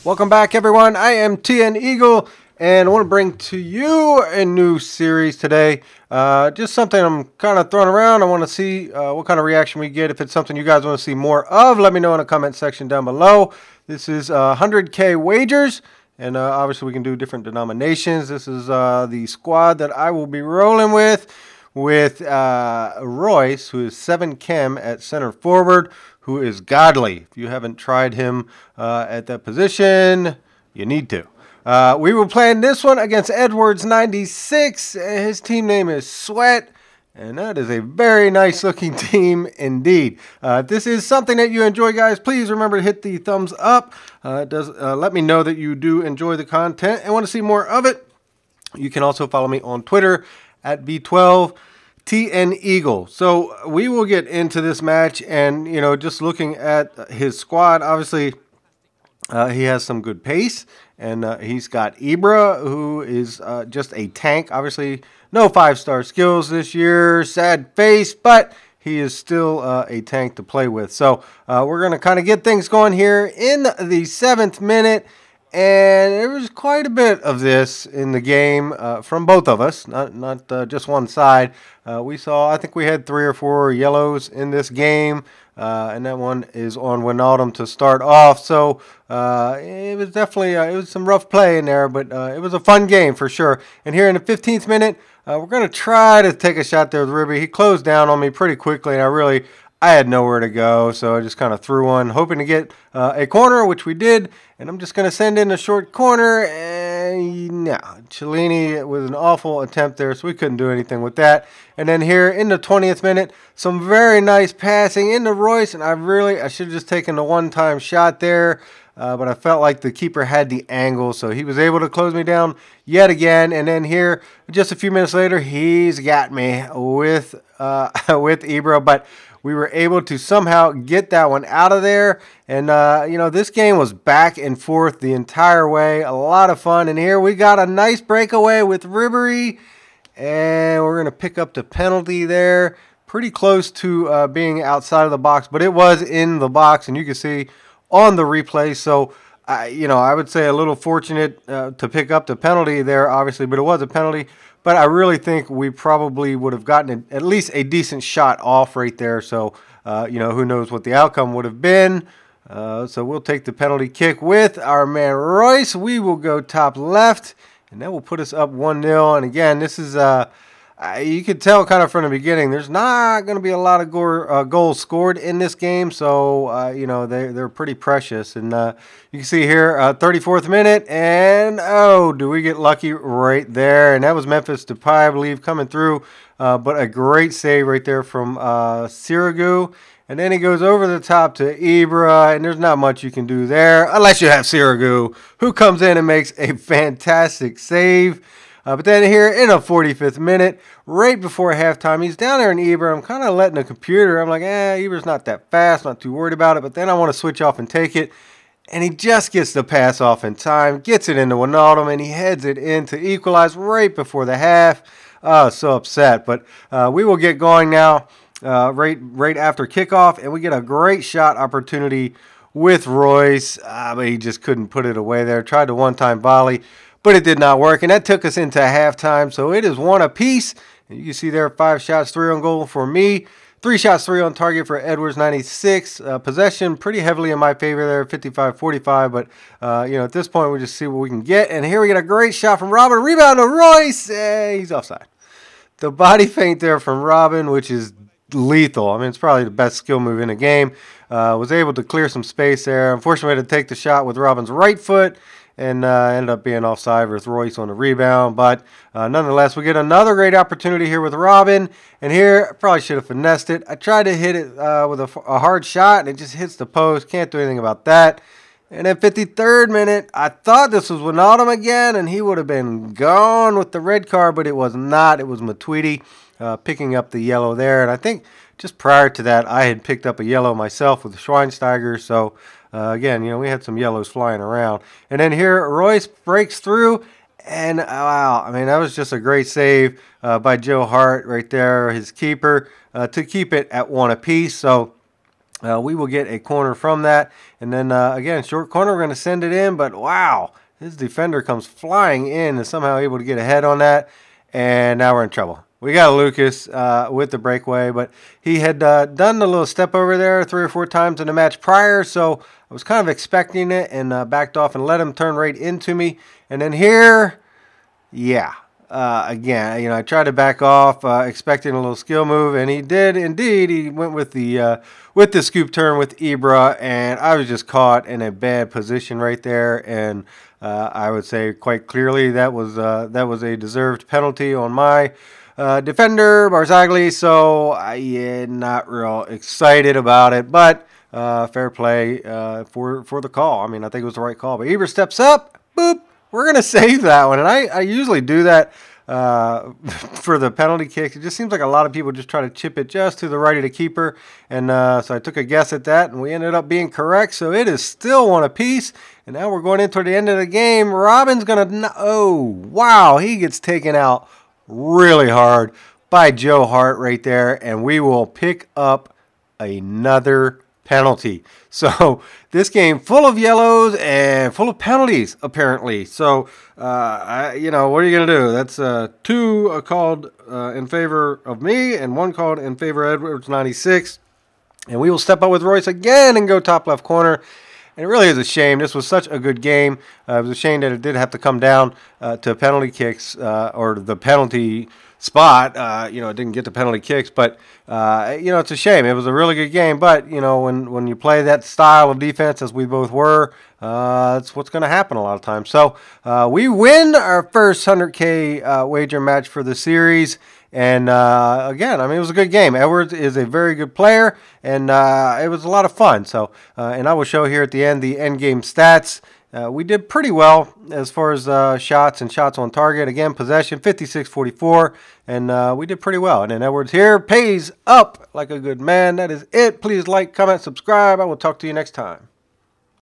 Welcome back, everyone. I am TN Eagle, and I want to bring to you a new series today. Just something I'm kind of throwing around. I want to see what kind of reaction we get. If it's something you guys want to see more of, let me know in the comment section down below. This is 100K wagers, and obviously we can do different denominations. This is the squad that I will be rolling with Royce, who is 7 Chem at center forward, who is godly. If you haven't tried him at that position, you need to. We were playing this one against Edwards 96. His team name is Sweat, and that is a very nice looking team indeed. If this is something that you enjoy, guys, please remember to hit the thumbs up. It does let me know that you do enjoy the content and want to see more of it. You can also follow me on Twitter at B12TN Eagle. So we will get into this match, and just looking at his squad, obviously he has some good pace, and he's got Ibra, who is just a tank. Obviously, no 5-star skills this year, sad face, but he is still a tank to play with. So we're going to kind of get things going here in the 7th minute. And there was quite a bit of this in the game from both of us, not just one side. I think we had 3 or 4 yellows in this game, and that one is on Wijnaldum to start off. So it was definitely it was some rough play in there, but it was a fun game for sure. And here in the 15th minute, we're going to try to take a shot there with Ribby. He closed down on me pretty quickly, and I had nowhere to go, so I just kind of threw one, hoping to get a corner, which we did. And I'm just going to send in a short corner, and no, Cellini with an awful attempt there, so we couldn't do anything with that. And then here in the 20th minute, some very nice passing into Royce, and I should have just taken the one-time shot there. But I felt like the keeper had the angle, so he was able to close me down yet again. And then here, just a few minutes later, he's got me with Ibra, but we were able to somehow get that one out of there. And, this game was back and forth the entire way. A lot of fun. And here we got a nice breakaway with Ribery. And we're going to pick up the penalty there. Pretty close to being outside of the box, but it was in the box. And you can see on the replay. So, I would say a little fortunate to pick up the penalty there, obviously, but it was a penalty. But I really think we probably would have gotten at least a decent shot off right there. So, who knows what the outcome would have been. So we'll take the penalty kick with our man Royce. We will go top left, and that will put us up 1-0. And again, this is you could tell kind of from the beginning, there's not going to be a lot of goals scored in this game. So, they're pretty precious. And you can see here, 34th minute, and do we get lucky right there? And that was Memphis Depay, I believe, coming through. But a great save right there from Sirigu. And then he goes over the top to Ibra, and there's not much you can do there unless you have Sirigu, who comes in and makes a fantastic save. But then here in the 45th minute, right before halftime, he's down there in Ibra. I'm kind of letting the computer. I'm like, Ibra's not that fast, not too worried about it. But then I want to switch off and take it. And he just gets the pass off in time, gets it into Wijnaldum, and he heads it in to equalize right before the half. So upset. But we will get going now right after kickoff. And we get a great shot opportunity with Royce. But he just couldn't put it away there. Tried the one-time volley, but it did not work, and that took us into halftime. So it is 1 apiece. And you can see there 5 shots, 3 on goal for me, 3 shots, 3 on target for Edwards 96. Possession pretty heavily in my favor there, 55-45. But at this point we just see what we can get. And here we get a great shot from Robin, rebound to Royce. He's offside. The body feint there from Robin, which is lethal. I mean, it's probably the best skill move in the game. Was able to clear some space there. Unfortunately, we had to take the shot with Robin's right foot, and ended up being offside with Royce on the rebound. But nonetheless, we get another great opportunity here with Robin. And here, I probably should have finessed it. I tried to hit it with a hard shot, and it just hits the post. Can't do anything about that. And then 53rd minute, I thought this was Wijnaldum again, and he would have been gone with the red card, but it was not. It was Matuidi picking up the yellow there. And I think just prior to that, I had picked up a yellow myself with Schweinsteiger. So, again, we had some yellows flying around. And then here, Royce breaks through, and wow, I mean, that was just a great save by Joe Hart right there, his keeper, to keep it at 1 apiece. So we will get a corner from that. And then, again, short corner, we're going to send it in. But, wow, his defender comes flying in and somehow able to get ahead on that. And now we're in trouble. We got Lucas with the breakaway, but he had done a little step over there 3 or 4 times in the match prior, so I was kind of expecting it and backed off and let him turn right into me. And then here, yeah, again, I tried to back off, expecting a little skill move, and he did indeed. He went with the scoop turn with Ibra, and I was just caught in a bad position right there. And I would say quite clearly that was a deserved penalty on my defender Barzagli. So not real excited about it, but fair play for the call. I mean, I think it was the right call. But Ibra steps up, boop. We're going to save that one. And I usually do that for the penalty kick. It just seems like a lot of people just try to chip it just to the right of the keeper. And so I took a guess at that, and we ended up being correct. So it is still 1 apiece. And now we're going into the end of the game. Robin's going to... Oh, wow. He gets taken out really hard by Joe Hart right there. And we will pick up another penalty. So this game full of yellows and full of penalties, apparently. So, what are you going to do? That's 2 called in favor of me and 1 called in favor of Edwards 96. And we will step up with Royce again and go top left corner. And it really is a shame. This was such a good game. It was a shame that it did have to come down to penalty kicks or the penalty spot. It didn't get the penalty kicks, but it's a shame. It was a really good game, but when you play that style of defense as we both were, that's what's going to happen a lot of times. So we win our first 100K wager match for the series. And again, I mean, it was a good game. Edwards is a very good player, and it was a lot of fun. So, and I will show here at the end the end game stats. We did pretty well as far as shots and shots on target. Again, possession 56-44, and we did pretty well. And then Edwards here pays up like a good man. That is it. Please like, comment, subscribe. I will talk to you next time.